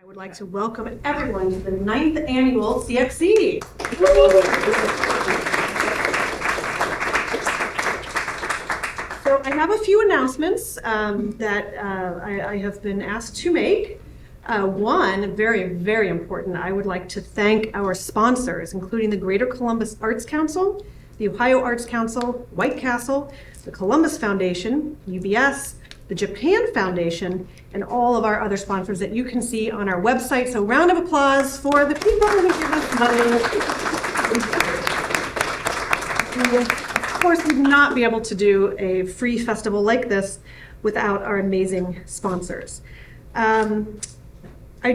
I would like to welcome everyone to the 9th annual CXC. So I have a few announcements that I have been asked to make. One, very, very important, I would like to thank our sponsors, including the Greater Columbus Arts Council, the Ohio Arts Council, White Castle, the Columbus Foundation, UBS, the Japan Foundation, and all of our other sponsors that you can see on our website. So round of applause for the people who give us money. Of course, we'd not be able to do a free festival like this without our amazing sponsors. I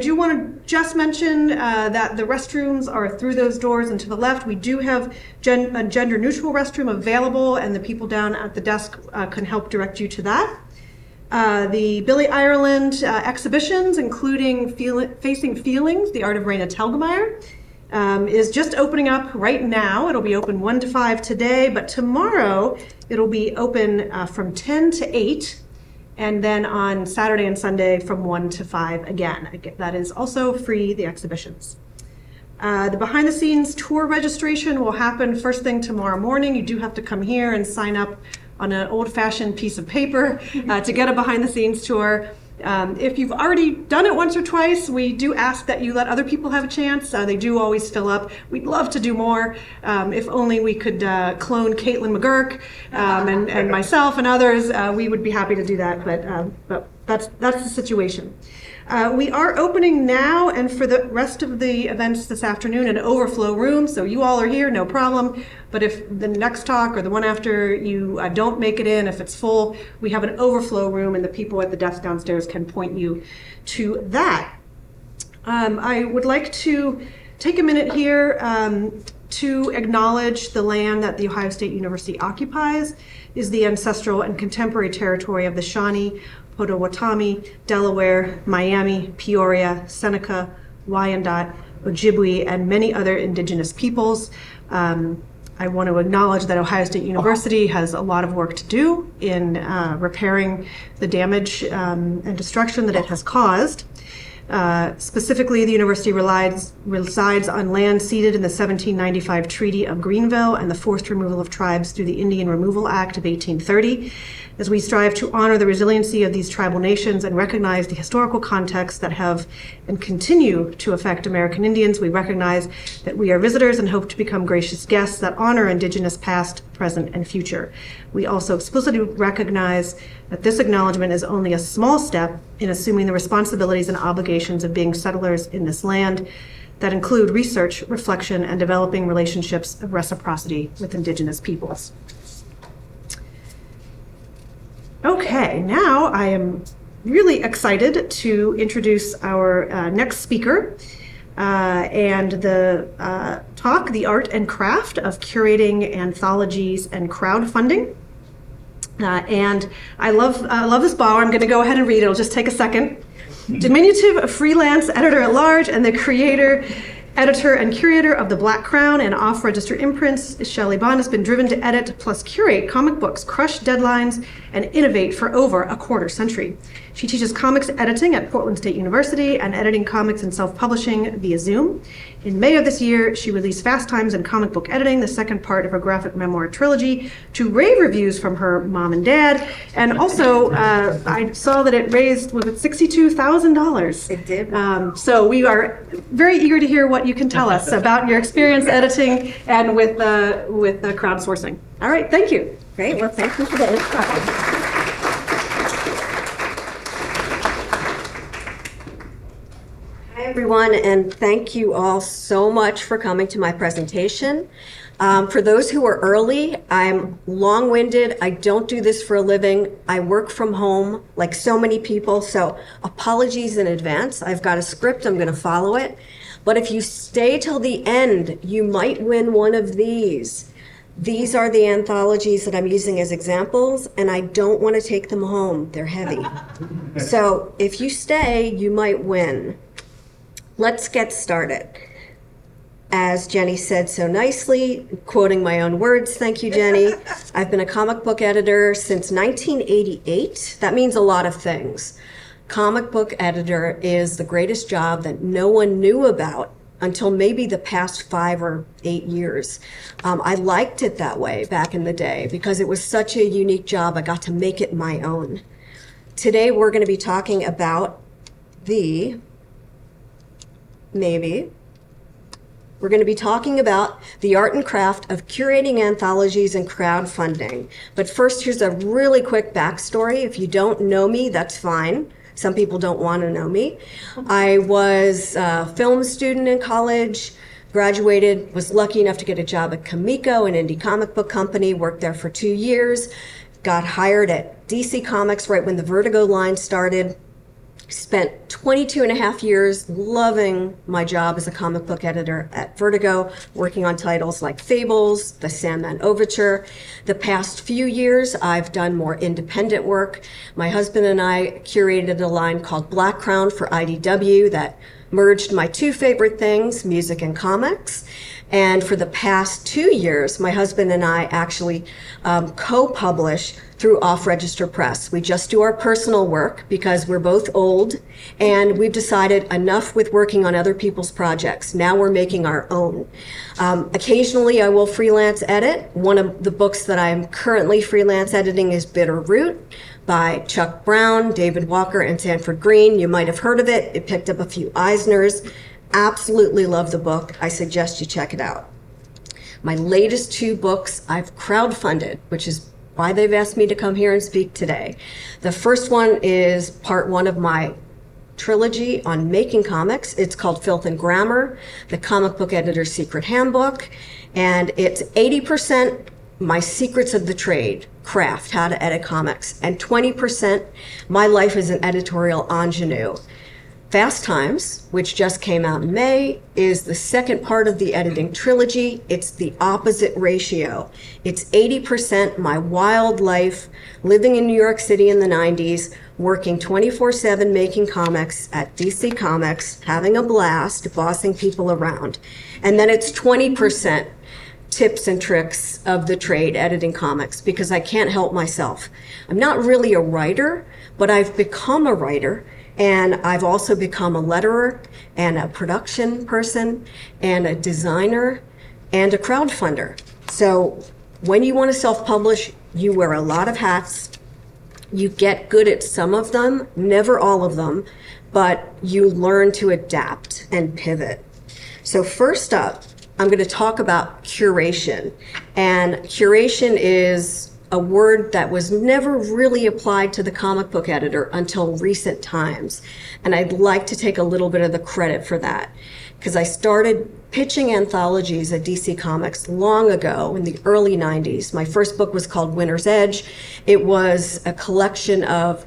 do want to just mention that the restrooms are through those doors and to the left. We do have a gender-neutral restroom available, and the people down at the desk can help direct you to that. The Billie Ireland exhibitions, including Facing Feelings, The Art of Raina Telgemeier, is just opening up right now. It'll be open 1 to 5 today, but tomorrow it'll be open from 10 to 8, and then on Saturday and Sunday from 1 to 5 again. That is also free, the exhibitions. The behind the scenes tour registration will happen first thing tomorrow morning. You do have to come here and sign up on an old-fashioned piece of paper to get a behind-the-scenes tour. If you've already done it once or twice, we do ask that you let other people have a chance. They do always fill up. We'd love to do more. If only we could clone Caitlin McGurk and myself and others, we would be happy to do that, but that's the situation. We are opening now and for the rest of the events this afternoon an overflow room, so you all are here, no problem. But if the next talk or the one after you don't make it in, if it's full, we have an overflow room and the people at the desk downstairs can point you to that. I would like to take a minute here to acknowledge the land that the Ohio State University occupies is the ancestral and contemporary territory of the Shawnee, Potawatomi, Delaware, Miami, Peoria, Seneca, Wyandot, Ojibwe, and many other indigenous peoples. I want to acknowledge that Ohio State University has a lot of work to do in repairing the damage and destruction that it has caused. Specifically, the university resides on land ceded in the 1795 Treaty of Greenville and the forced removal of tribes through the Indian Removal Act of 1830. As we strive to honor the resiliency of these tribal nations and recognize the historical contexts that have and continue to affect American Indians, we recognize that we are visitors and hope to become gracious guests that honor Indigenous past, present, and future. We also explicitly recognize that this acknowledgement is only a small step in assuming the responsibilities and obligations of being settlers in this land that include research, reflection, and developing relationships of reciprocity with Indigenous peoples. Okay, now I am really excited to introduce our next speaker and the talk, The Art and Craft of Curating Anthologies and Crowdfunding. And I love this bio. I'm going to go ahead and read it. It'll just take a second. Diminutive freelance editor-at-large and the creator, editor, and curator of the Black Crown and off-register imprints, Shelly Bond has been driven to edit plus curate comic books, crush deadlines, and innovate for over a quarter century. She teaches comics editing at Portland State University and editing comics and self-publishing via Zoom. In May of this year, she released Fast Times in Comic Book Editing, the second part of her graphic memoir trilogy, to rave reviews from her mom and dad. And also, I saw that it raised, was it $62,000? It did. So we are very eager to hear what you can tell us about your experience editing and with crowdsourcing. All right, thank you. Great. Well, thank you for the introduction. Hi, everyone, and thank you all so much for coming to my presentation. For those who are early, I'm long-winded. I don't do this for a living. I work from home like so many people, so apologies in advance. I've got a script. I'm going to follow it. But if you stay till the end, you might win one of these. These are the anthologies that I'm using as examples, and I don't want to take them home. They're heavy. So if you stay, you might win. Let's get started. As Jenny said so nicely, quoting my own words, thank you, Jenny, I've been a comic book editor since 1988. That means a lot of things. comic book editor is the greatest job that no one knew about until maybe the past 5 or 8 years. I liked it that way back in the day because it was such a unique job. I got to make it my own. Today we're going to be talking about we're going to be talking about the art and craft of curating anthologies and crowdfunding. But first, here's a really quick backstory. If you don't know me, that's fine. Some people don't want to know me. I was a film student in college, graduated, was lucky enough to get a job at Comico, an indie comic book company, worked there for 2 years, got hired at DC Comics right when the Vertigo line started. Spent 22 and a half years loving my job as a comic book editor at Vertigo, working on titles like Fables, The Sandman Overture. The past few years, I've done more independent work. My husband and I curated a line called Black Crown for IDW that merged my 2 favorite things, music and comics. And for the past 2 years, my husband and I actually co-publish through Off Register Press. We just do our personal work because we're both old, and we've decided enough with working on other people's projects. Now we're making our own. Occasionally, I will freelance edit. One of the books that I'm currently freelance editing is Bitter Root by Chuck Brown, David Walker, and Sanford Green. You might have heard of it. It picked up a few Eisners. Absolutely love the book. I suggest you check it out. My latest 2 books I've crowdfunded, which is why they've asked me to come here and speak today. The first one is part 1 of my trilogy on making comics. It's called Filth and Grammar, the comic book editor's secret handbook. And it's 80% my secrets of the trade, craft, how to edit comics, and 20% my life as an editorial ingenue. Fast Times, which just came out in May, is the second part of the editing trilogy. It's the opposite ratio. It's 80% my wild life, living in New York City in the 90s, working 24/7 making comics at DC Comics, having a blast, bossing people around. And then it's 20% tips and tricks of the trade editing comics because I can't help myself. I'm not really a writer, but I've become a writer. And I've also become a letterer and a production person and a designer and a crowdfunder. So when you want to self-publish, you wear a lot of hats. You get good at some of them, never all of them, but you learn to adapt and pivot. So first up, I'm going to talk about curation. And curation is a word that was never really applied to the comic book editor until recent times. And I'd like to take a little bit of the credit for that because I started pitching anthologies at DC Comics long ago in the early 90s. My first book was called Winter's Edge. It was a collection of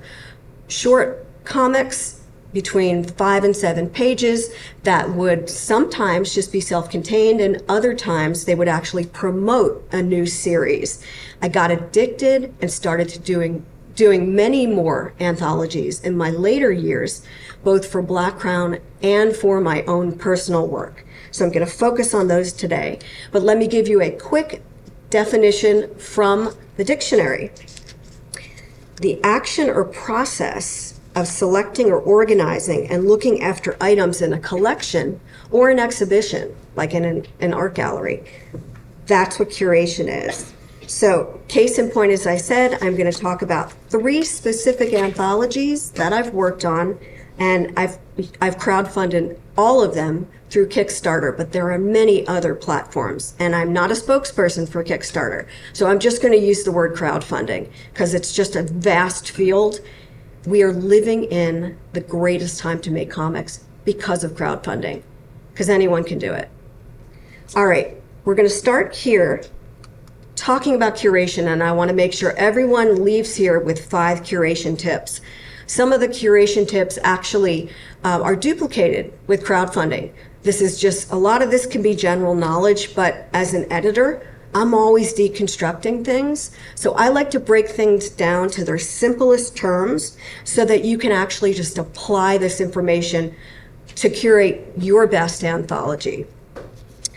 short comics between 5 and 7 pages that would sometimes just be self-contained, and other times they would actually promote a new series. I got addicted and started to doing many more anthologies in my later years, both for Black Crown and for my own personal work. So I'm going to focus on those today. But let me give you a quick definition from the dictionary. The action or process of selecting or organizing and looking after items in a collection or an exhibition, like in an art gallery. That's what curation is. So, case in point, as I said, I'm going to talk about 3 specific anthologies that I've worked on, and I've crowdfunded all of them through Kickstarter, but there are many other platforms, and I'm not a spokesperson for Kickstarter. So I'm just going to use the word crowdfunding because it's just a vast field. We are living in the greatest time to make comics because of crowdfunding, because anyone can do it. All right, we're going to start here talking about curation, and I want to make sure everyone leaves here with 5 curation tips. Some of the curation tips actually are duplicated with crowdfunding. This is just, a lot of this can be general knowledge, but as an editor, I'm always deconstructing things. So I like to break things down to their simplest terms so that you can actually just apply this information to curate your best anthology.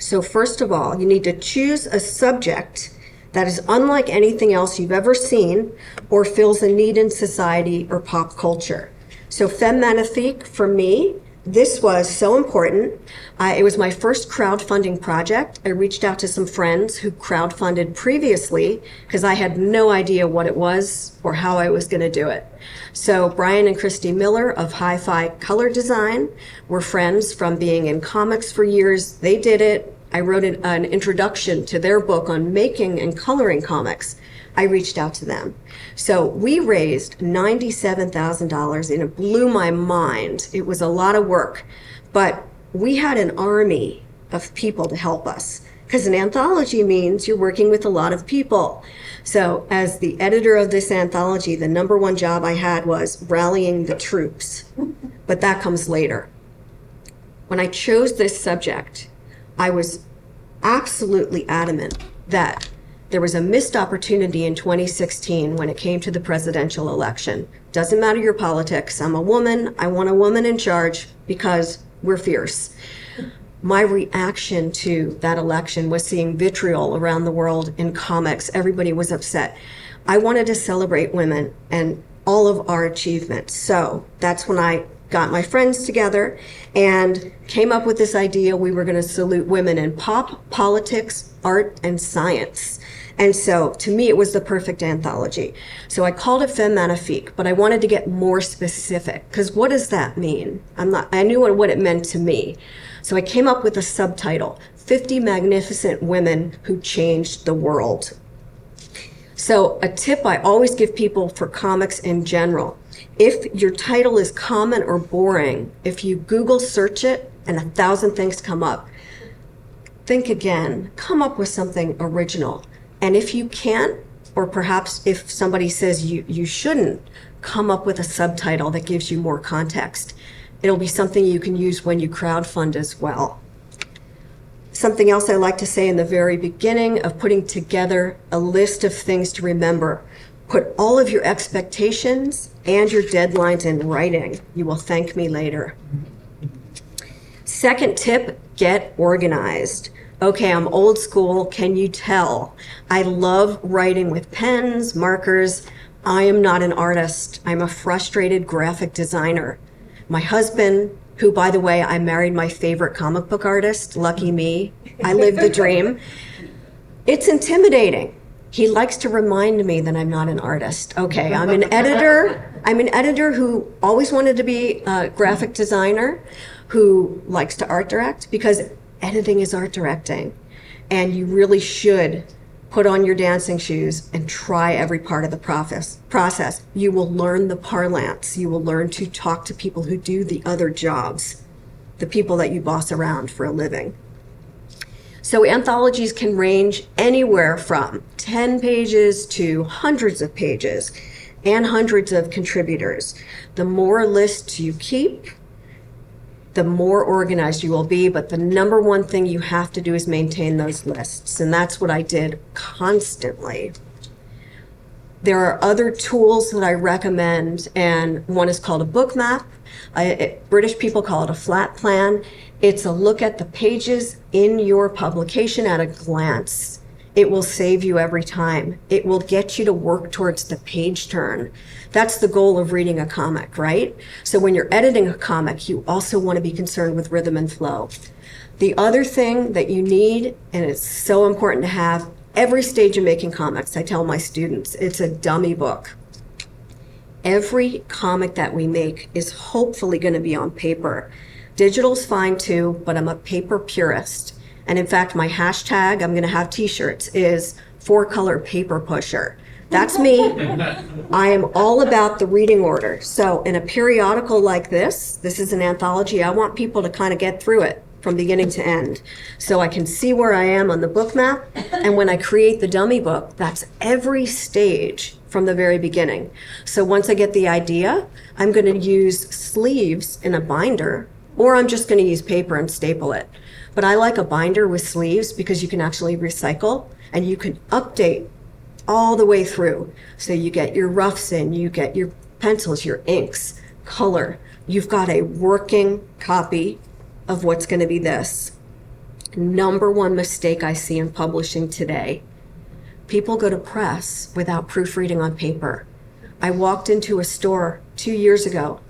So first of all, you need to choose a subject that is unlike anything else you've ever seen or fills a need in society or pop culture. So Femme Magnifique, for me, this was so important. It was my first crowdfunding project. I reached out to some friends who crowdfunded previously because I had no idea what it was or how I was going to do it. So Brian and Christy Miller of Hi-Fi Color Design were friends from being in comics for years. They did it. I wrote an introduction to their book on making and coloring comics. I reached out to them. So we raised $97,000 and it blew my mind. It was a lot of work, but we had an army of people to help us because an anthology means you're working with a lot of people. So as the editor of this anthology, the number one job I had was rallying the troops, but that comes later. When I chose this subject, I was absolutely adamant that there was a missed opportunity in 2016 when it came to the presidential election. Doesn't matter your politics. I'm a woman. I want a woman in charge because we're fierce. My reaction to that election was seeing vitriol around the world in comics. Everybody was upset. I wanted to celebrate women and all of our achievements. So that's when I got my friends together and came up with this idea. We were going to salute women in pop, politics, art, and science. And so to me, it was the perfect anthology. So I called it Femme Magnifique, but I wanted to get more specific because what does that mean? I knew what it meant to me. So I came up with a subtitle, 50 Magnificent Women Who Changed the World. So a tip I always give people for comics in general, if your title is common or boring, if you Google search it and 1,000 things come up, think again, come up with something original. And if you can't, or perhaps if somebody says you shouldn't, come up with a subtitle that gives you more context. It'll be something you can use when you crowdfund as well. Something else I like to say in the very beginning of putting together a list of things to remember. Put all of your expectations and your deadlines in writing. You will thank me later. Second tip, get organized. Okay, I'm old school, can you tell? I love writing with pens, markers. I am not an artist. I'm a frustrated graphic designer. My husband, who, by the way, I married my favorite comic book artist, lucky me. I live the dream. It's intimidating. He likes to remind me that I'm not an artist. Okay, I'm an editor. I'm an editor who always wanted to be a graphic designer, who likes to art direct, because editing is art directing. And you really should put on your dancing shoes and try every part of the process. You will learn the parlance. You will learn to talk to people who do the other jobs, the people that you boss around for a living. So anthologies can range anywhere from 10 pages to hundreds of pages and hundreds of contributors. The more lists you keep, the more organized you will be, but the number one thing you have to do is maintain those lists, and that's what I did constantly. There are other tools that I recommend, and one is called a book map. British people call it a flat plan. It's a look at the pages in your publication at a glance. It will save you every time. It will get you to work towards the page turn. That's the goal of reading a comic, right? So when you're editing a comic, you also want to be concerned with rhythm and flow. The other thing that you need, and it's so important to have, every stage of making comics, I tell my students, it's a dummy book. Every comic that we make is hopefully going to be on paper. Digital's fine too, but I'm a paper purist. And in fact, my hashtag, I'm going to have t-shirts, is 4-color paper pusher. That's me. I am all about the reading order. So in a periodical like this is an anthology, I want people to kind of get through it from beginning to end. So I can see where I am on the book map. And when I create the dummy book, that's every stage from the very beginning. So once I get the idea, I'm going to use sleeves in a binder, or I'm just going to use paper and staple it. But I like a binder with sleeves because you can actually recycle and you can update all the way through. So you get your roughs in, you get your pencils, your inks, color. You've got a working copy of what's going to be this. Number one mistake I see in publishing today. People go to press without proofreading on paper. I walked into a store 2 years ago.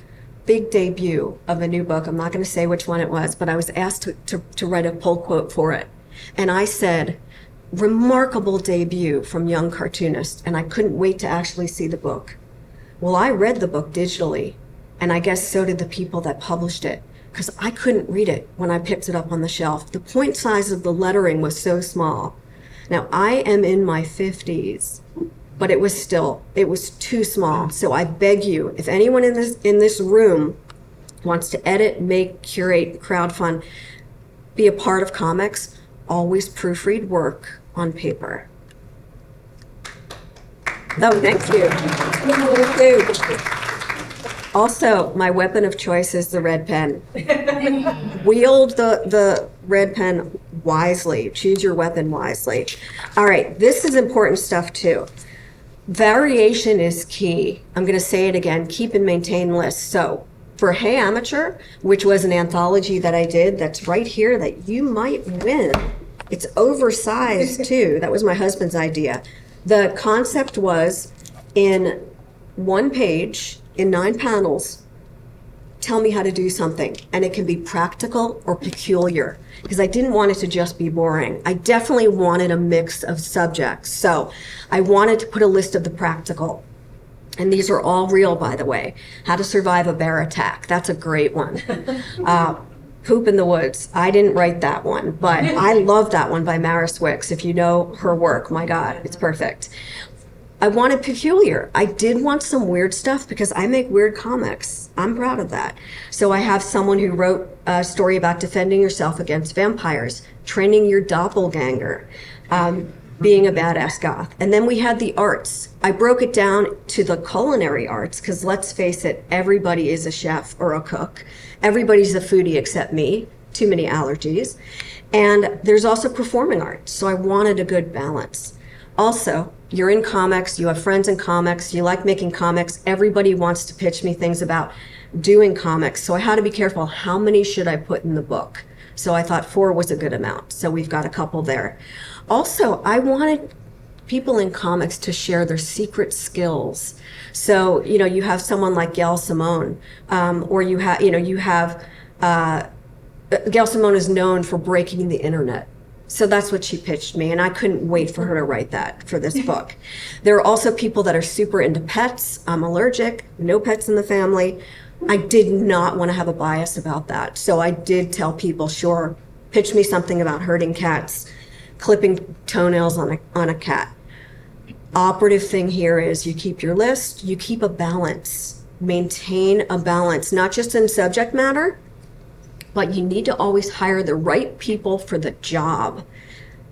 big debut of a new book. I'm not going to say which one it was, but I was asked to write a pull quote for it. And I said, remarkable debut from young cartoonist, and I couldn't wait to actually see the book. Well, I read the book digitally, and I guess so did the people that published it, because I couldn't read it when I picked it up on the shelf. The point size of the lettering was so small. Now, I am in my 50s, but it was too small. So I beg you, if anyone in this room wants to edit, make, curate, crowdfund, be a part of comics, always proofread work on paper. Oh, thank you. Thank you. Also, my weapon of choice is the red pen. Wield the red pen wisely. Choose your weapon wisely. All right, this is important stuff too. Variation is key. I'm going to say it again. Keep and maintain lists. So for Hey Amateur, which was an anthology that I did, that's right here that you might win. It's oversized too. That was my husband's idea. The concept was in one page, in 9 panels, tell me how to do something. And it can be practical or peculiar, because I didn't want it to just be boring. I definitely wanted a mix of subjects. So I wanted to put a list of the practical. And these are all real, by the way. How to survive a bear attack. That's a great one. Poop in the Woods. I didn't write that one, but I love that one by Maris Wicks. If you know her work, my God, it's perfect. I wanted peculiar. I did want some weird stuff because I make weird comics. I'm proud of that. So I have someone who wrote a story about defending yourself against vampires, training your doppelganger, being a badass goth. And then we had the arts. I broke it down to the culinary arts because let's face it, everybody is a chef or a cook. Everybody's a foodie except me. Too many allergies. And there's also performing arts. So I wanted a good balance. Also, you're in comics, you have friends in comics, you like making comics. Everybody wants to pitch me things about doing comics. So I had to be careful. How many should I put in the book? So I thought 4 was a good amount. So we've got a couple there. Also, I wanted people in comics to share their secret skills. So, you have someone like Gail Simone, or Gail Simone is known for breaking the internet. So that's what she pitched me, and I couldn't wait for her to write that for this book. There are also people that are super into pets. I'm allergic, no pets in the family. I did not want to have a bias about that. So I did tell people, sure, pitch me something about herding cats, clipping toenails on a cat. Operative thing here is you keep your list, you keep a balance, maintain a balance, not just in subject matter, but you need to always hire the right people for the job.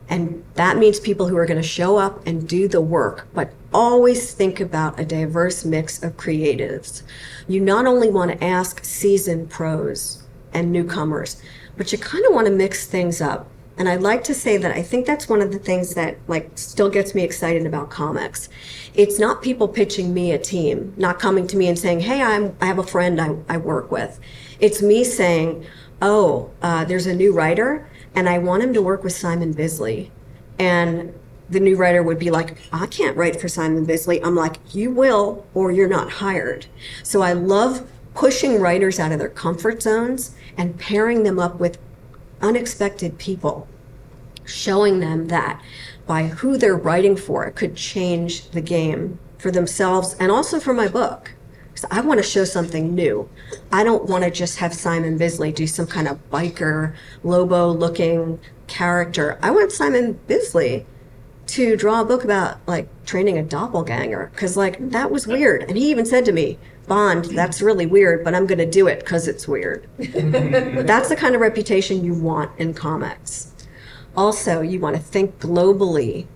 And that means people who are going to show up and do the work, but always think about a diverse mix of creatives. You not only want to ask seasoned pros and newcomers, but you kind of want to mix things up. And I'd like to say that I think that's one of the things that still gets me excited about comics. It's not people pitching me a team, not coming to me and saying, hey, I have a friend I work with. It's me saying, there's a new writer and I want him to work with Simon Bisley. And the new writer would be like, I can't write for Simon Bisley. I'm like, you will, or you're not hired. So I love pushing writers out of their comfort zones and pairing them up with unexpected people, showing them that by who they're writing for, it could change the game for themselves and also for my book. So I want to show something new. I don't want to just have Simon Bisley do some kind of biker, Lobo-looking character. I want Simon Bisley to draw a book about training a doppelganger because that was weird. And he even said to me, Bond, that's really weird, but I'm going to do it because it's weird. That's the kind of reputation you want in comics. Also, you want to think globally.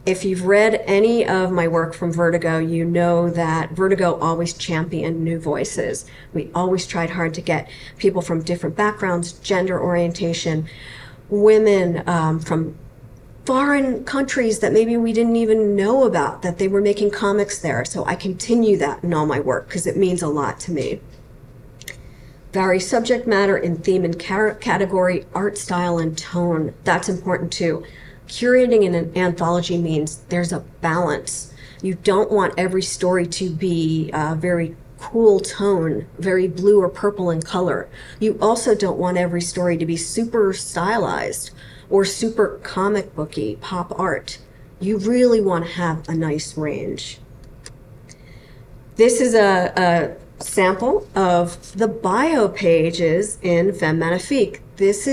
If you've read any of my work from Vertigo, you know that Vertigo always championed new voices. We always tried hard to get people from different backgrounds, gender orientation, women from foreign countries that maybe we didn't even know about, that they were making comics there. So I continue that in all my work because it means a lot to me. Vary subject matter in theme and category, art style and tone. That's important too. Curating in an anthology means there's a balance. You don't want every story to be very cool tone, very blue or purple in color. You also don't want every story to be super stylized or super comic booky, pop art. You really want to have a nice range. This is a sample of the bio pages in Femme Magnifique. These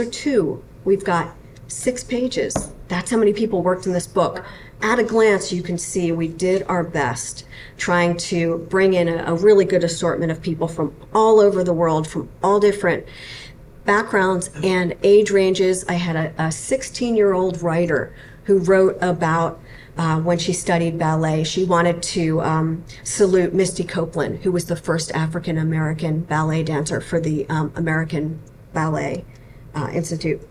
are 2. We've got 6 pages. That's how many people worked in this book. At a glance, you can see we did our best trying to bring in a really good assortment of people from all over the world, from all different backgrounds and age ranges. I had a 16-year-old writer who wrote about when she studied ballet. She wanted to salute Misty Copeland, who was the first African-American ballet dancer for the American Ballet Institute.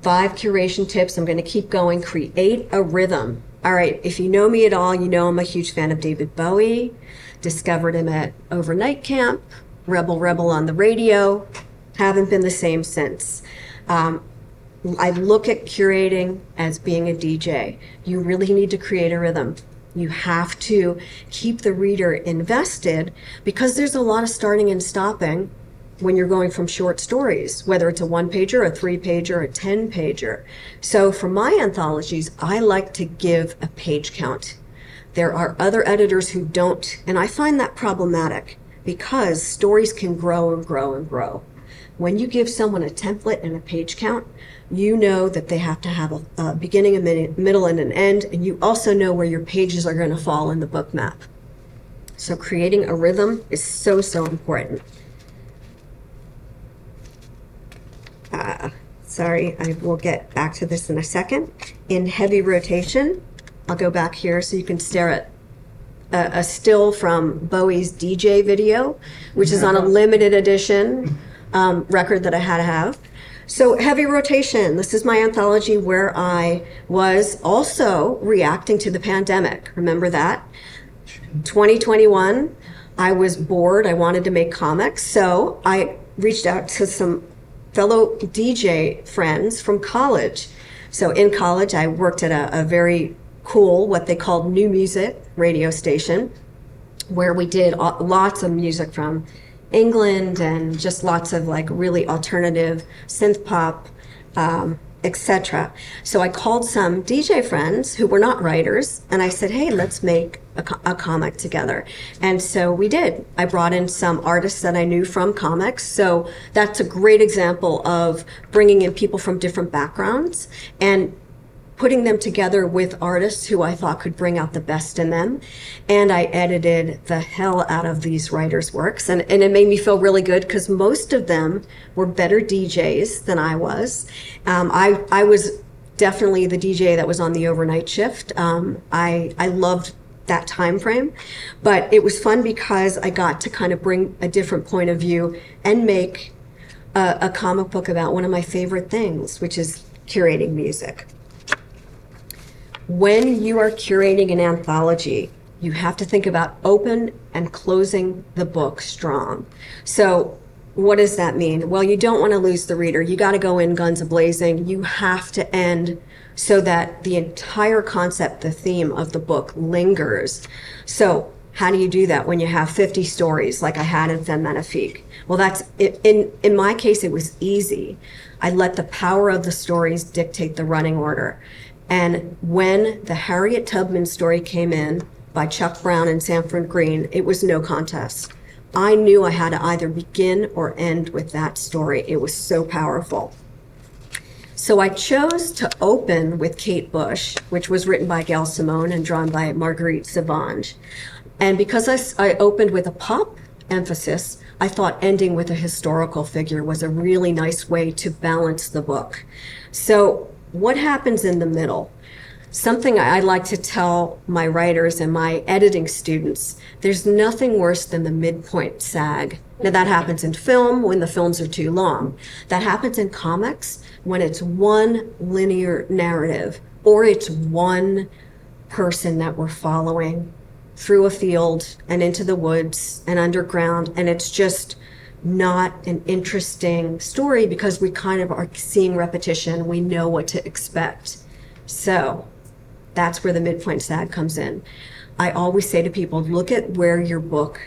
5 curation tips. I'm going to keep going. Create a rhythm. All right, if you know me at all, you know I'm a huge fan of David Bowie. Discovered him at overnight camp, Rebel on the radio. Haven't been the same since. I look at curating as being a DJ. You really need to create a rhythm. You have to keep the reader invested because there's a lot of starting and stopping when you're going from short stories, whether it's a 1-pager, a 3-pager, a 10-pager. So for my anthologies, I like to give a page count. There are other editors who don't, and I find that problematic because stories can grow and grow and grow. When you give someone a template and a page count, you know that they have to have a beginning, a middle, and an end, and you also know where your pages are going to fall in the book map. So creating a rhythm is so, so important. Sorry, I will get back to this in a second. In heavy rotation, I'll go back here so you can stare at a still from Bowie's DJ video, which is on a limited edition record that I had to have. So heavy rotation, this is my anthology where I was also reacting to the pandemic. Remember that? 2021, I was bored. I wanted to make comics. So I reached out to some fellow DJ friends from college. So in college, I worked at a very cool, what they called new music radio station, where we did lots of music from England and just lots of like really alternative synth pop, etc. So I called some DJ friends who were not writers and I said, hey, let's make a comic together. And so we did. I brought in some artists that I knew from comics. So that's a great example of bringing in people from different backgrounds and putting them together with artists who I thought could bring out the best in them. And I edited the hell out of these writers' works. And it made me feel really good because most of them were better DJs than I was. I was definitely the DJ that was on the overnight shift. I loved that time frame, but it was fun because I got to kind of bring a different point of view and make a comic book about one of my favorite things, which is curating music. When you are curating an anthology, you have to think about open and closing the book strong. So what does that mean? Well, you don't want to lose the reader. You got to go in guns a-blazing. You have to end so that the entire concept, the theme of the book lingers. So how do you do that when you have 50 stories like I had in Femme Magnifique? Well, that's in my case, it was easy. I let the power of the stories dictate the running order. And when the Harriet Tubman story came in by Chuck Brown and Sanford Green, it was no contest. I knew I had to either begin or end with that story. It was so powerful. So I chose to open with Kate Bush, which was written by Gail Simone and drawn by Marguerite Savange. And because I opened with a pop emphasis, I thought ending with a historical figure was a really nice way to balance the book. So what happens in the middle? Something I like to tell my writers and my editing students, there's nothing worse than the midpoint sag. Now that happens in film when the films are too long. That happens in comics when it's one linear narrative or it's one person that we're following through a field and into the woods and underground, and it's just not an interesting story because we kind of are seeing repetition. We know what to expect. So that's where the midpoint sag comes in. I always say to people, look at where your book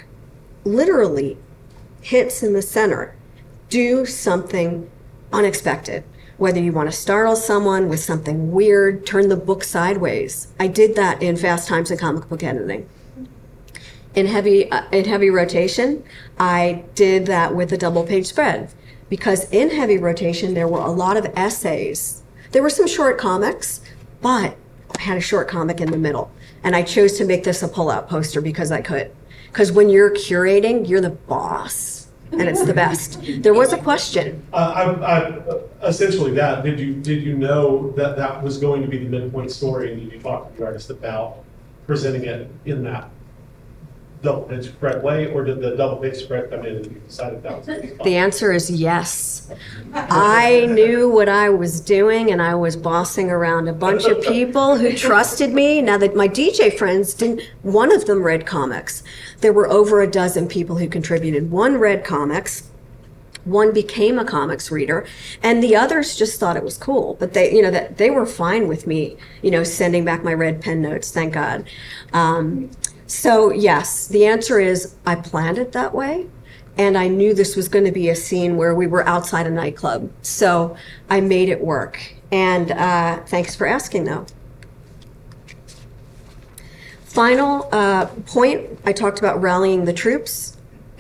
literally hits in the center. Do something unexpected. Whether you want to startle someone with something weird, turn the book sideways. I did that in Fast Times in Comic Book Editing. In heavy rotation, I did that with a double page spread, because in heavy rotation there were a lot of essays. There were some short comics, but I had a short comic in the middle, and I chose to make this a pull-out poster because I could. Because when you're curating, you're the boss, and it's the best. There was a question. Essentially that, did you know that that was going to be the midpoint story, and did you talk to the artist about presenting it in that double page spread way, or did the double page spread come in and you decided that was The answer is yes. I knew what I was doing, and I was bossing around a bunch of people who trusted me. Now that my DJ friends didn't, one of them read comics. There were over a dozen people who contributed. One read comics, one became a comics reader, and the others just thought it was cool. But they, that they were fine with me, sending back my red pen notes, thank God. So yes, the answer is I planned it that way, and I knew this was going to be a scene where we were outside a nightclub. So I made it work. And thanks for asking, though. Final point, I talked about rallying the troops.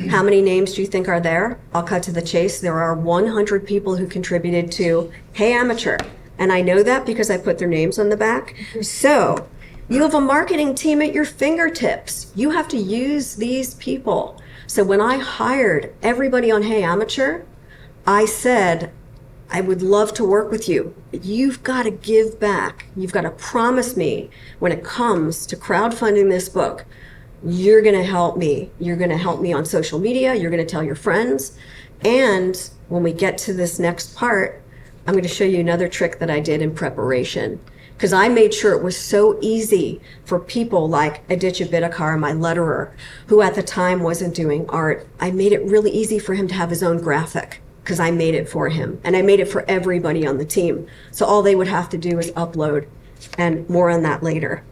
How many names do you think are there? I'll cut to the chase. There are 100 people who contributed to Hey Amateur. And I know that because I put their names on the back. So you have a marketing team at your fingertips. You have to use these people. So when I hired everybody on Hey Amateur, I said, I would love to work with you. You've got to give back. You've got to promise me when it comes to crowdfunding this book, you're going to help me. You're going to help me on social media. You're going to tell your friends. And when we get to this next part, I'm going to show you another trick that I did in preparation. Because I made sure it was so easy for people like Aditya Bidikar, my letterer, who at the time wasn't doing art. I made it really easy for him to have his own graphic, because I made it for him. And I made it for everybody on the team. So all they would have to do is upload, and more on that later.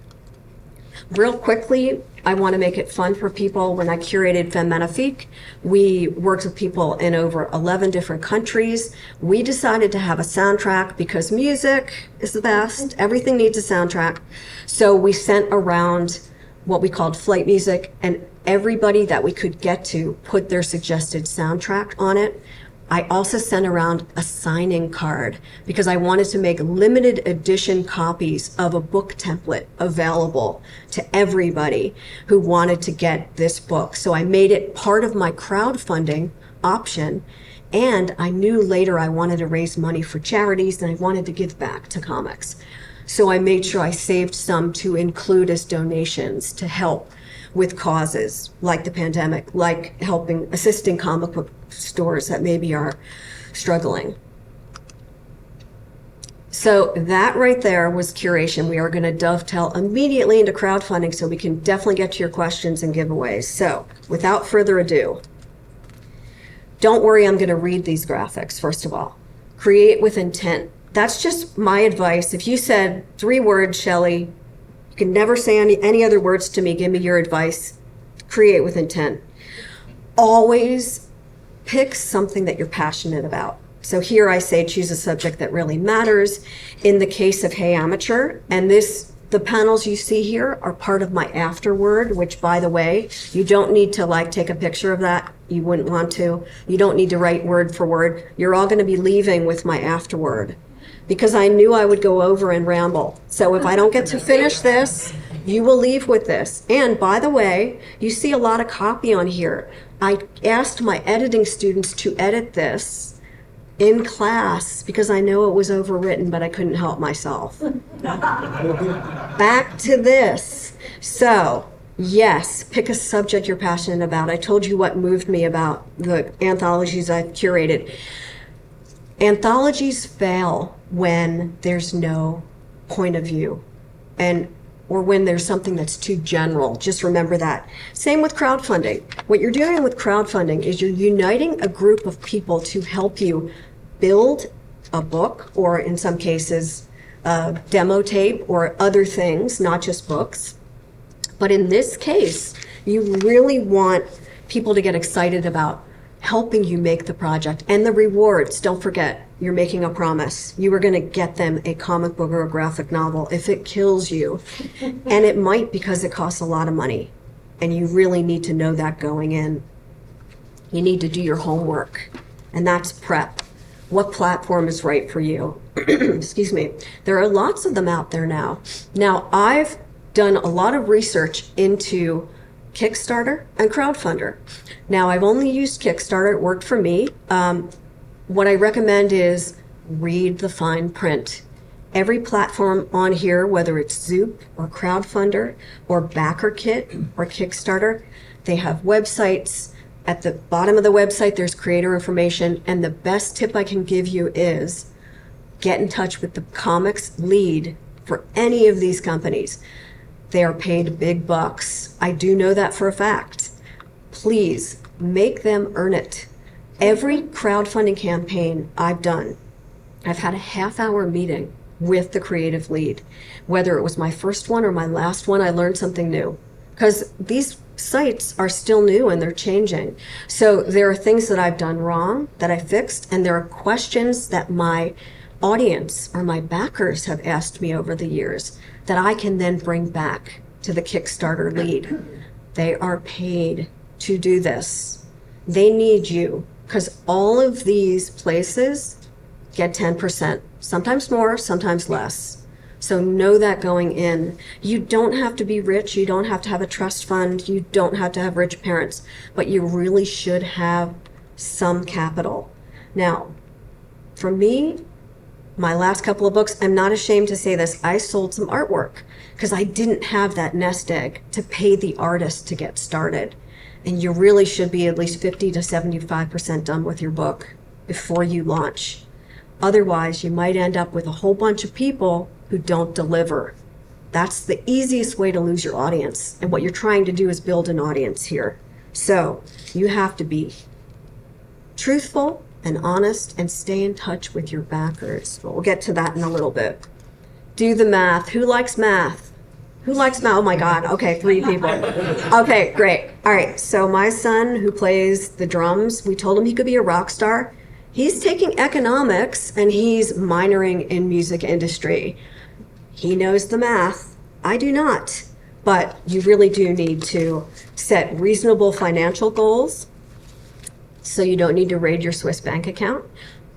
Real quickly, I want to make it fun for people. When I curated Femme Magnifique, we worked with people in over 11 different countries. We decided to have a soundtrack because music is the best. Everything needs a soundtrack. So we sent around what we called flight music, and everybody that we could get to put their suggested soundtrack on it. I also sent around a signing card because I wanted to make limited edition copies of a book template available to everybody who wanted to get this book. So I made it part of my crowdfunding option, and I knew later I wanted to raise money for charities and I wanted to give back to comics. So I made sure I saved some to include as donations to help with causes like the pandemic, like assisting comic book stores that maybe are struggling. So that right there was curation. We are going to dovetail immediately into crowdfunding so we can definitely get to your questions and giveaways. So without further ado, don't worry, I'm going to read these graphics first of all. Create with intent. That's just my advice. If you said 3 words, Shelly, you can never say any other words to me. Give me your advice. Create with intent. Always pick something that you're passionate about. So here I say choose a subject that really matters. In the case of Hey Amateur, and the panels you see here are part of my afterword, which, by the way, you don't need to take a picture of that. You wouldn't want to. You don't need to write word for word. You're all going to be leaving with my afterword, because I knew I would go over and ramble. So if I don't get to finish this, you will leave with this. And by the way, you see a lot of copy on here. I asked my editing students to edit this in class because I know it was overwritten, but I couldn't help myself. Back to this. So yes, pick a subject you're passionate about. I told you what moved me about the anthologies I've curated. Anthologies fail when there's no point of view or when there's something that's too general. Just remember that. Same with crowdfunding. What you're doing with crowdfunding is you're uniting a group of people to help you build a book, or in some cases, a demo tape or other things, not just books. But in this case, you really want people to get excited about helping you make the project. And the rewards, don't forget, you're making a promise. You are going to get them a comic book or a graphic novel if it kills you. And it might, because it costs a lot of money. And you really need to know that going in. You need to do your homework. And that's prep. What platform is right for you? Excuse me. There are lots of them out there now. Now, I've done a lot of research into Kickstarter and Crowdfunder. Now, I've only used Kickstarter. It worked for me. What I recommend is read the fine print. Every platform on here, whether it's Zoop or Crowdfunder or BackerKit or Kickstarter, they have websites. At the bottom of the website, there's creator information. And the best tip I can give you is get in touch with the comics lead for any of these companies. They are paid big bucks. I do know that for a fact. Please make them earn it. Every crowdfunding campaign I've done, I've had a half-hour meeting with the creative lead. Whether it was my first one or my last one, I learned something new. Because these sites are still new and they're changing. So there are things that I've done wrong that I fixed, and there are questions that my audience or my backers have asked me over the years that I can then bring back to the Kickstarter lead. They are paid to do this. They need you, because all of these places get 10%, sometimes more, sometimes less. So know that going in. You don't have to be rich. You don't have to have a trust fund. You don't have to have rich parents, but you really should have some capital. Now, for me, my last couple of books, I'm not ashamed to say this, I sold some artwork because I didn't have that nest egg to pay the artist to get started. And you really should be at least 50 to 75% done with your book before you launch. Otherwise, you might end up with a whole bunch of people who don't deliver. That's the easiest way to lose your audience. And what you're trying to do is build an audience here. So you have to be truthful and honest and stay in touch with your backers. We'll get to that in a little bit. Do the math. Who likes math? Who likes math? Oh my God. Okay, 3 people. Okay, great. All right, so my son who plays the drums, we told him he could be a rock star. He's taking economics and he's minoring in music industry. He knows the math. I do not. But you really do need to set reasonable financial goals so you don't need to raid your Swiss bank account.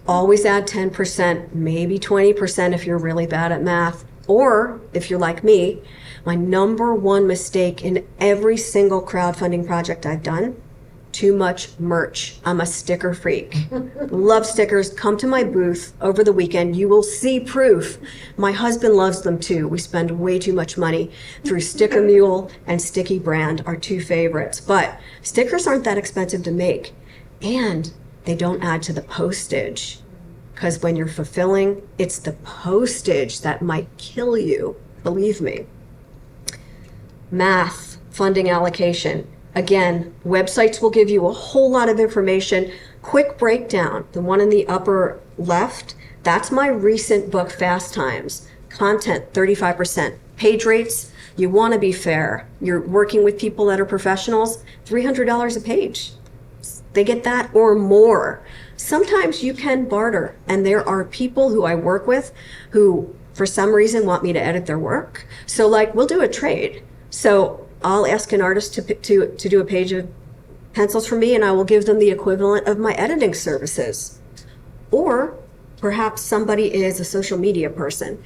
Always add 10%, maybe 20% if you're really bad at math. Or if you're like me, my number one mistake in every single crowdfunding project I've done, too much merch. I'm a sticker freak. Love stickers. Come to my booth over the weekend. You will see proof. My husband loves them too. We spend way too much money through Sticker Mule and Sticky Brand, our 2 favorites. But stickers aren't that expensive to make. And they don't add to the postage. Because when you're fulfilling, it's the postage that might kill you. Believe me. Math, funding allocation. Again, websites will give you a whole lot of information. Quick breakdown. The one in the upper left, that's my recent book, Fast Times. Content, 35%. Page rates, you want to be fair. You're working with people that are professionals, $300 a page. They get that or more. Sometimes you can barter, and there are people who I work with who, for some reason, want me to edit their work. So, like, we'll do a trade. So I'll ask an artist to do a page of pencils for me, and I will give them the equivalent of my editing services. Or perhaps somebody is a social media person.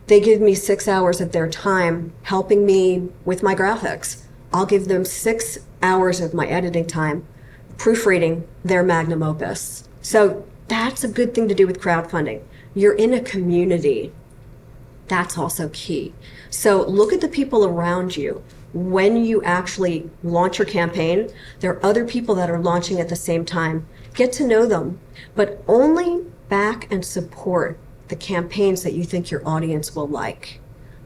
They give me 6 hours of their time helping me with my graphics. I'll give them 6 hours of my editing time proofreading their magnum opus. So that's a good thing to do with crowdfunding. You're in a community. That's also key. So look at the people around you. When you actually launch your campaign, there are other people that are launching at the same time. Get to know them, but only back and support the campaigns that you think your audience will like.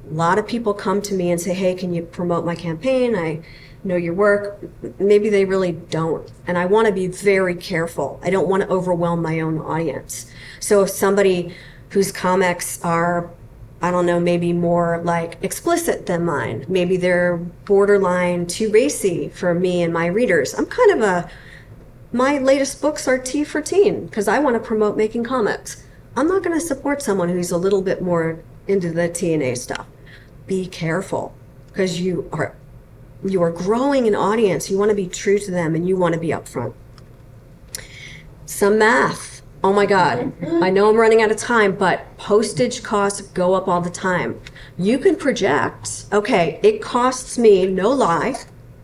A lot of people come to me and say, hey, can you promote my campaign? I know your work. Maybe they really don't. And I want to be very careful. I don't want to overwhelm my own audience. So if somebody whose comics are I don't know, maybe more like explicit than mine. Maybe they're borderline too racy for me and my readers. I'm kind of my latest books are T for teen because I want to promote making comics. I'm not going to support someone who's a little bit more into the TNA stuff. Be careful because you are growing an audience. You want to be true to them and you want to be upfront. Some math. Oh my God. I know I'm running out of time, but postage costs go up all the time. You can project, okay, it costs me, no lie,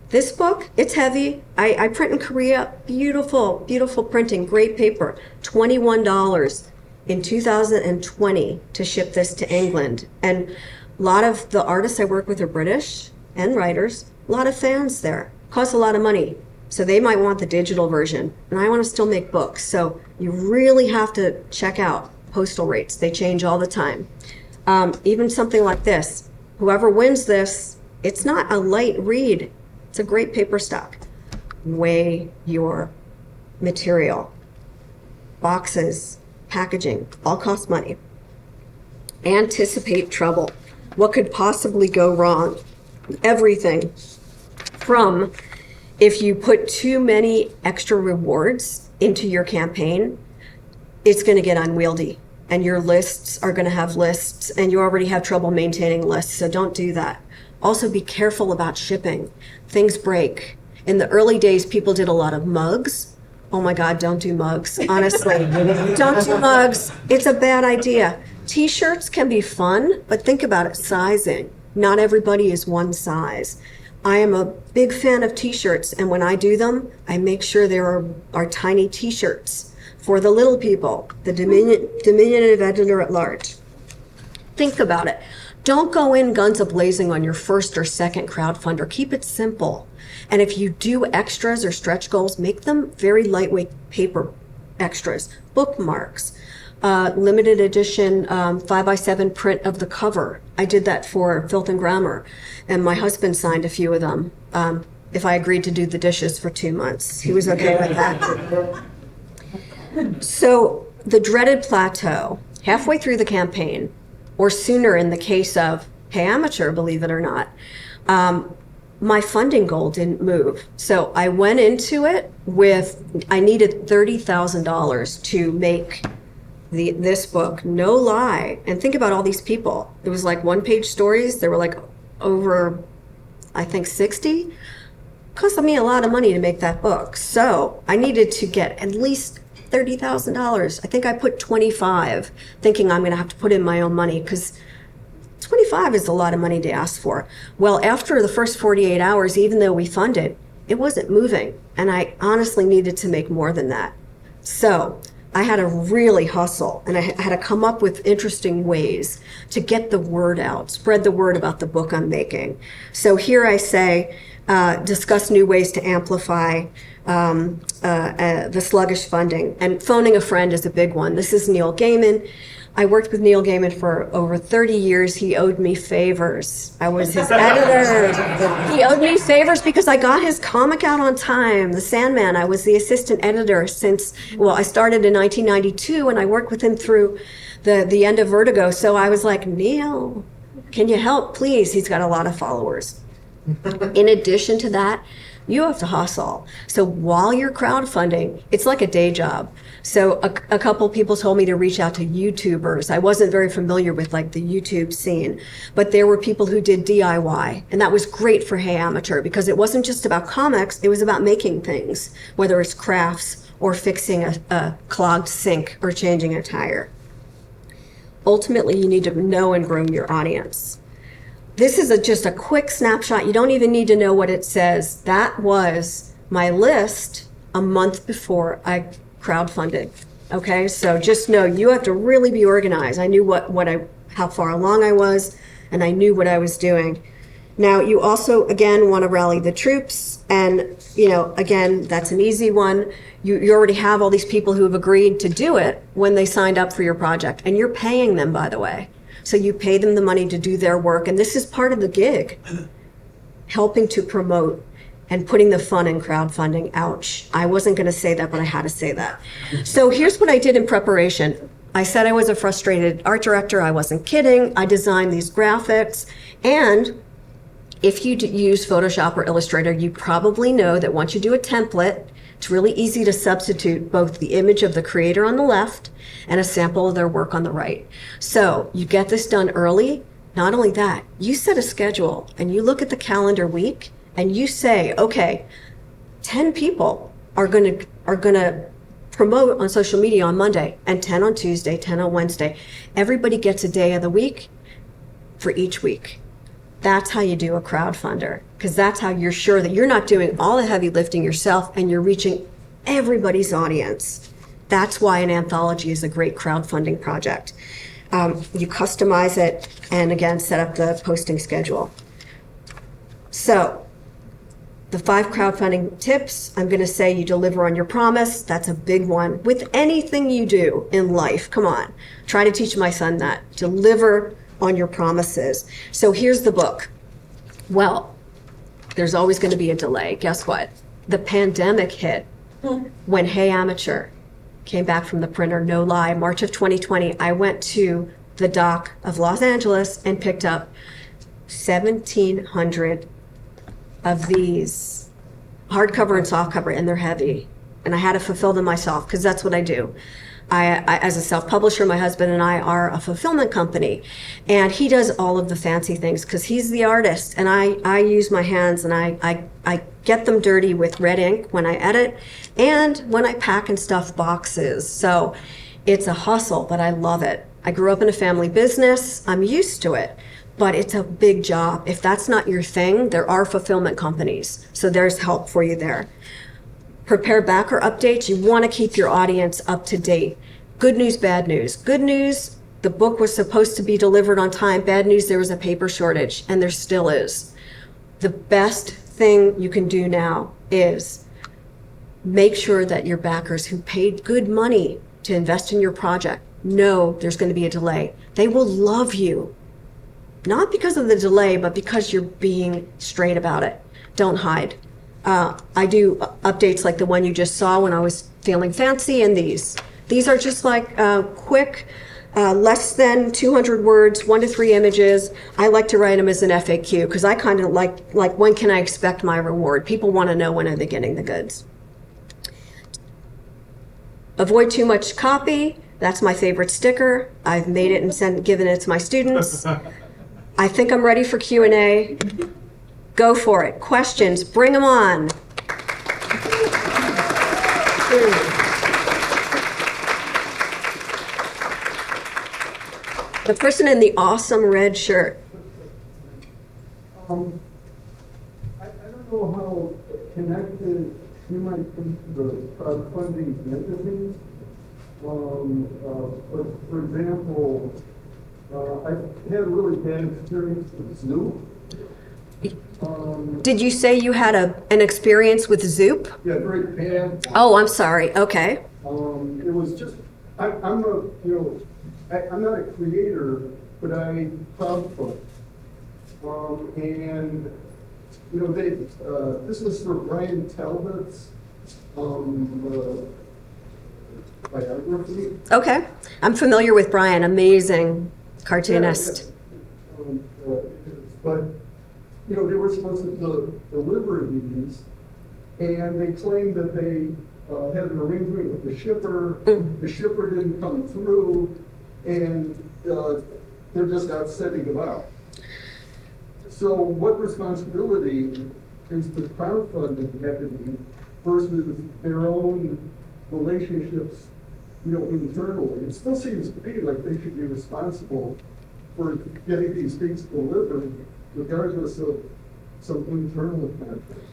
this book, it's heavy. I print in Korea, beautiful, beautiful printing, great paper, $21 in 2020 to ship this to England. And a lot of the artists I work with are British and writers, a lot of fans there, costs a lot of money. So they might want the digital version, and I want to still make books. So you really have to check out postal rates. They change all the time. Even something like this, whoever wins this, it's not a light read. It's a great paper stock. Weigh your material. Boxes, packaging, all cost money. Anticipate trouble. What could possibly go wrong? Everything from if you put too many extra rewards into your campaign, it's going to get unwieldy and your lists are going to have lists and you already have trouble maintaining lists. So don't do that. Also be careful about shipping. Things break. In the early days, people did a lot of mugs. Oh my God, don't do mugs. Honestly, don't do mugs. It's a bad idea. T-shirts can be fun, but think about it, sizing. Not everybody is one size. I am a big fan of t-shirts, and when I do them, I make sure there are tiny t-shirts for the little people, the diminutive editor at large. Think about it. Don't go in guns a-blazing on your first or second crowdfunder. Keep it simple. And if you do extras or stretch goals, make them very lightweight paper extras, bookmarks, limited edition 5x7 print of the cover. I did that for Filth and Grammar, and my husband signed a few of them if I agreed to do the dishes for 2 months. He was okay with that. So the dreaded plateau, halfway through the campaign, or sooner in the case of Hey Amateur, believe it or not, my funding goal didn't move. So I went into it with, I needed $30,000 to make this book, no lie. And think about all these people. It was like one-page stories. There were like over, I think, 60. Cost me a lot of money to make that book. So I needed to get at least $30,000. I think I put 25, thinking I'm going to have to put in my own money because 25 is a lot of money to ask for. Well, after the first 48 hours, even though we funded, it wasn't moving. And I honestly needed to make more than that. So I had to really hustle, and I had to come up with interesting ways to get the word out, spread the word about the book I'm making. So here I say, discuss new ways to amplify the sluggish funding. And phoning a friend is a big one. This is Neil Gaiman. I worked with Neil Gaiman for over 30 years. He owed me favors. I was his editor. He owed me favors because I got his comic out on time, The Sandman. I was the assistant editor since, well, I started in 1992 and I worked with him through the end of Vertigo. So I was like, Neil, can you help, please? He's got a lot of followers. In addition to that, you have to hustle. So while you're crowdfunding, it's like a day job. So a couple people told me to reach out to YouTubers. I wasn't very familiar with like the YouTube scene, but there were people who did DIY, and that was great for Hey Amateur because it wasn't just about comics, it was about making things, whether it's crafts or fixing a clogged sink or changing a tire. Ultimately, you need to know and grow your audience. This is just a quick snapshot. You don't even need to know what it says. That was my list a month before I crowdfunded. Okay, so just know you have to really be organized. I knew how far along I was, and I knew what I was doing. Now, you also, again, want to rally the troops, and, again, that's an easy one. You already have all these people who have agreed to do it when they signed up for your project, and you're paying them, by the way. So you pay them the money to do their work, and this is part of the gig, helping to promote and putting the fun in crowdfunding. Ouch. I wasn't going to say that, but I had to say that. So here's what I did in preparation. I said I was a frustrated art director. I wasn't kidding. I designed these graphics. And if you use Photoshop or Illustrator, you probably know that once you do a template, it's really easy to substitute both the image of the creator on the left and a sample of their work on the right. So you get this done early. Not only that, you set a schedule and you look at the calendar week and you say, okay, 10 people are going to promote on social media on Monday, and 10 on Tuesday, 10 on Wednesday. Everybody gets a day of the week for each week. That's how you do a crowdfunder, because that's how you're sure that you're not doing all the heavy lifting yourself and you're reaching everybody's audience. That's why an anthology is a great crowdfunding project. You customize it and again, set up the posting schedule. So the 5 crowdfunding tips, I'm going to say you deliver on your promise. That's a big one. With anything you do in life, come on, try to teach my son that. Deliver on your promises. So here's the book. Well, there's always going to be a delay. Guess what? The pandemic hit when Hey Amateur came back from the printer, no lie, March of 2020. I went to the dock of Los Angeles and picked up 1,700 of these hardcover and softcover, and they're heavy. And I had to fulfill them myself because that's what I do. I, as a self-publisher, my husband and I are a fulfillment company, and he does all of the fancy things because he's the artist, and I use my hands and I get them dirty with red ink when I edit and when I pack and stuff boxes. So it's a hustle, but I love it. I grew up in a family business. I'm used to it. But it's a big job. If that's not your thing, there are fulfillment companies. So there's help for you there. Prepare backer updates. You want to keep your audience up to date. Good news, bad news. Good news, the book was supposed to be delivered on time. Bad news, there was a paper shortage, and there still is. The best thing you can do now is make sure that your backers who paid good money to invest in your project know there's going to be a delay. They will love you. Not because of the delay, but because you're being straight about it. Don't hide. I do updates like the one you just saw when I was feeling fancy, and these. These are just like quick, less than 200 words, 1 to 3 images. I like to write them as an FAQ because I kind of like when can I expect my reward? People want to know when are they getting the goods. Avoid too much copy. That's my favorite sticker. I've made it and given it to my students. I think I'm ready for Q&A. Go for it. Questions, bring them on. The person in the awesome red shirt. I don't know how connected you might be to the crowdfunding entities. But for example, I had a really bad experience with Zoop. Did you say you had an experience with Zoop? Yeah, very bad. Oh, I'm sorry. Okay. It was just, I'm not a creator, but I crowdfund. And, this is for Brian Talbot's biography. Okay. I'm familiar with Brian. Amazing cartoonist. But, they were supposed to deliver these, and they claimed that they had an arrangement with the shipper. The shipper didn't come through, and they're just not sending them out. So what responsibility is the crowdfunding entity versus their own relationships, internally? It still seems to me like they should be responsible for getting these things delivered, regardless of some internal conflict.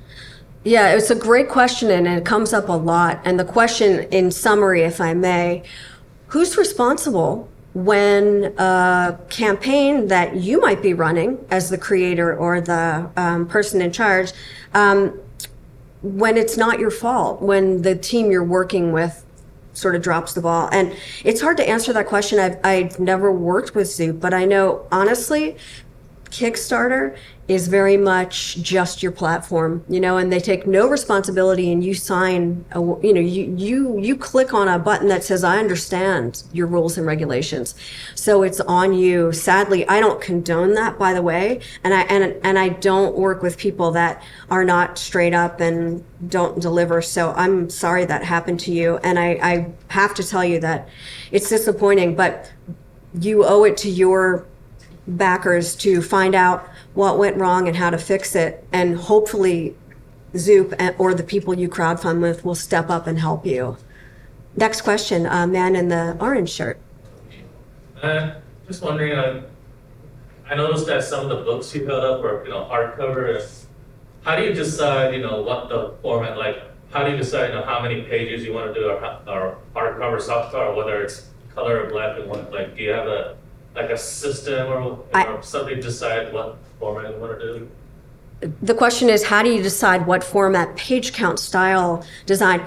Yeah, it's a great question, and it comes up a lot. And the question, in summary, if I may, who's responsible when a campaign that you might be running as the creator or the person in charge, when it's not your fault, when the team you're working with sort of drops the ball? And it's hard to answer that question. I've never worked with Zoop, but I know, honestly, Kickstarter is very much just your platform, and they take no responsibility, and you sign, you click on a button that says, I understand your rules and regulations. So it's on you. Sadly, I don't condone that, by the way. And I don't work with people that are not straight up and don't deliver. So I'm sorry that happened to you. And I have to tell you that it's disappointing, but you owe it to your backers to find out what went wrong and how to fix it, and hopefully Zoop or the people you crowdfund with will step up and help you. Next question, man in the orange shirt. Just wondering, I noticed that some of the books you held up are hardcover. How do you decide what the format, like how do you decide how many pages you want to do, or hardcover, softcover, or whether it's color or black and white? Like, do you have a system or something to decide what format you want to do? The question is, how do you decide what format, page count, style, design?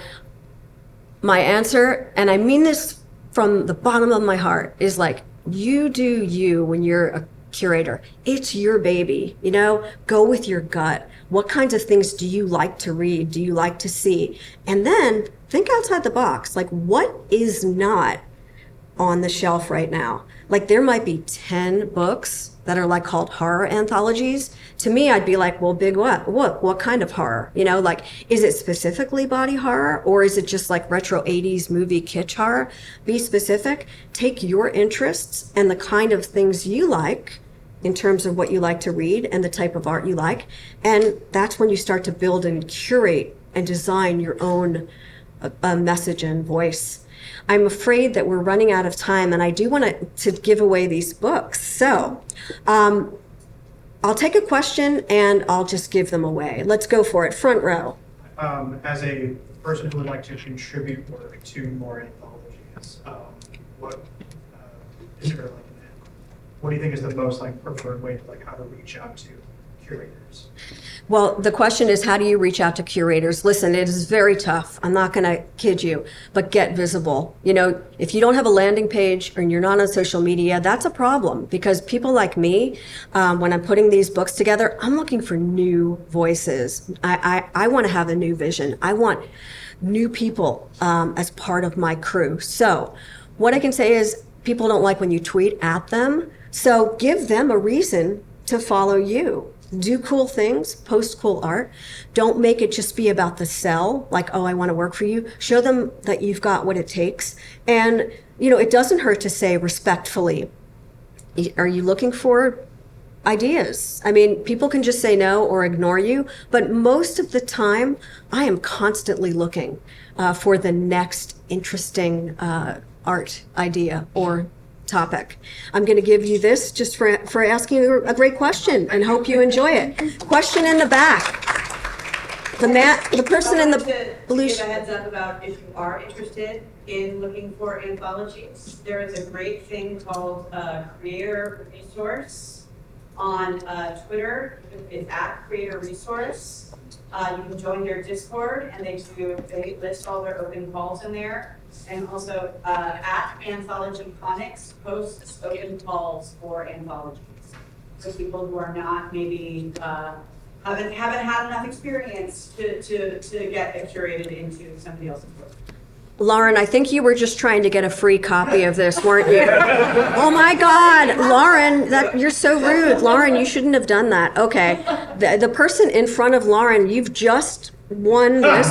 My answer, and I mean this from the bottom of my heart, is like, you do you when you're a curator. It's your baby, go with your gut. What kinds of things do you like to read? Do you like to see? And then think outside the box. Like, what is not on the shelf right now? Like, there might be 10 books that are like called horror anthologies. To me, I'd be like, well, big what kind of horror? Like, is it specifically body horror, or is it just like retro 80s movie kitsch horror? Be specific. Take your interests and the kind of things you like in terms of what you like to read and the type of art you like. And that's when you start to build and curate and design your own message and voice. I'm afraid that we're running out of time, and I do want to give away these books. So I'll take a question and I'll just give them away. Let's go for it. Front row. As a person who would like to contribute work to more anthologies, what is your what do you think is the most preferred way to how to reach out to curators? Well, the question is, how do you reach out to curators? Listen, it is very tough. I'm not going to kid you, but get visible. If you don't have a landing page or you're not on social media, that's a problem, because people like me, when I'm putting these books together, I'm looking for new voices. I want to have a new vision. I want new people as part of my crew. So what I can say is, people don't like when you tweet at them. So give them a reason to follow you. Do cool things, post cool art. Don't make it just be about the sell, like, oh, I want to work for you. Show them that you've got what it takes. And, it doesn't hurt to say respectfully, are you looking for ideas? I mean, people can just say no or ignore you, but most of the time, I am constantly looking for the next interesting art idea or topic. I'm going to give you this just for asking a great question, and hope you enjoy it. Question in the back. The person in the blue. Give a heads up about if you are interested in looking for anthologies. There is a great thing called Creator Resource on Twitter. It's at Creator Resource. You can join their Discord, and they list all their open calls in there. And also at Anthology Conics posts open calls for anthologies. So people who are not maybe haven't had enough experience to get curated into somebody else's work. Lauren, I think you were just trying to get a free copy of this, weren't you? Oh my God, Lauren, you're so rude. Lauren, you shouldn't have done that. Okay, the person in front of Lauren, you've just won this.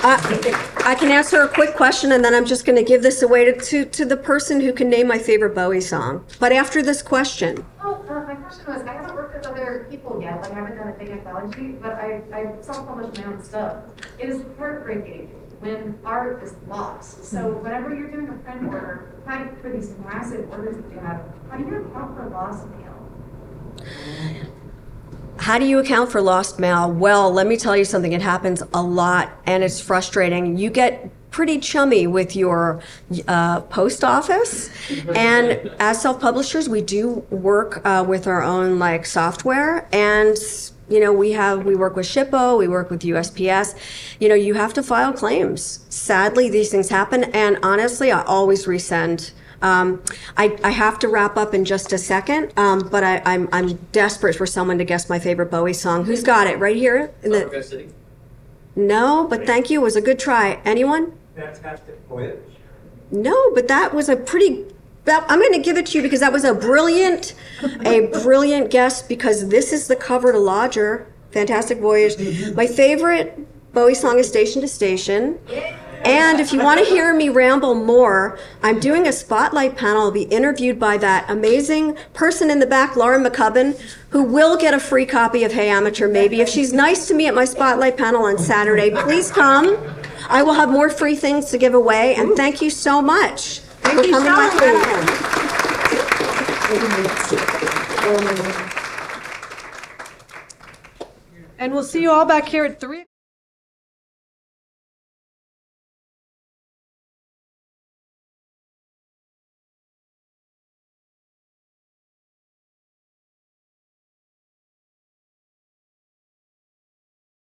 I can answer a quick question, and then I'm just going to give this away to the person who can name my favorite Bowie song. But after this question. Oh, my question was, I haven't worked with other people yet. I haven't done a big anthology, but I self-published my own stuff. It is heartbreaking when art is lost. So whenever you're doing a print order, for these massive orders that you have, how do you account for lost mail? How do you account for lost mail? Well, let me tell you something. It happens a lot, and it's frustrating. You get pretty chummy with your post office, and as self-publishers, we do work with our own software, and we work with Shippo, we work with USPS. You have to file claims. Sadly, these things happen, and honestly, I always resend I have to wrap up in just a second, but I'm desperate for someone to guess my favorite Bowie song. Who's got it? Right here? City? No, but thank you. It was a good try. Anyone? Fantastic Voyage. No, but that was a pretty. I'm going to give it to you because that was a brilliant guess, because this is the cover to Lodger, Fantastic Voyage. My favorite Bowie song is Station to Station. And if you want to hear me ramble more, I'm doing a spotlight panel. I'll be interviewed by that amazing person in the back, Lauren McCubbin, who will get a free copy of Hey Amateur Maybe. If she's nice to me at my spotlight panel on Saturday, please come. I will have more free things to give away, and thank you so much for coming to my panel. And we'll see you all back here at 3.